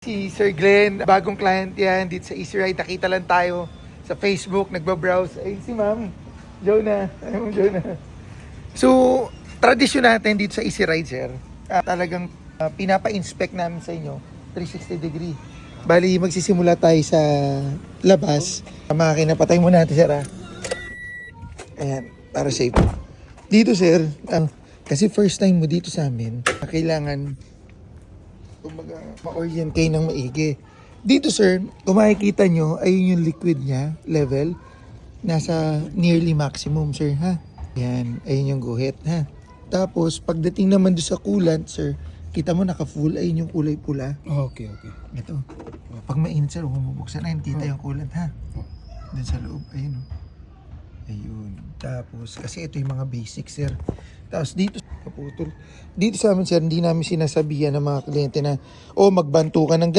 Si Sir Glenn, bagong client yan dito sa Easy Ride. Nakita lang tayo sa Facebook, nagbabrowse. Ay, si Ma'am Jonah. Ay, Ma'am Jonah. So, tradisyon natin dito sa Easy Ride, sir. Talagang pinapa-inspect namin sa inyo, 360 degree. Bali, magsisimula tayo sa labas. Makina, patay muna natin, sir. Ayan, para safe. Dito, sir, kasi first time mo dito sa amin, kailangan ma-orient kayo ng maigi. Dito, sir, kung makikita nyo, ayun yung liquid niya, level. Nasa nearly maximum, sir, ha? Yan, ayun yung guhit, ha? Tapos, pagdating naman doon sa coolant, sir, kita mo naka-full, ayun yung kulay pula. Okay. Ito. Pag mainit, sir, bubuksan na yun, kita yung coolant, ha? Doon sa loob, ayun, oh. Ayun. Tapos, kasi ito yung mga basics, sir. Tapos dito, kaputol. Dito sa amin, sir, hindi namin sinasabihan ng mga kliyente na, magbanto ka ng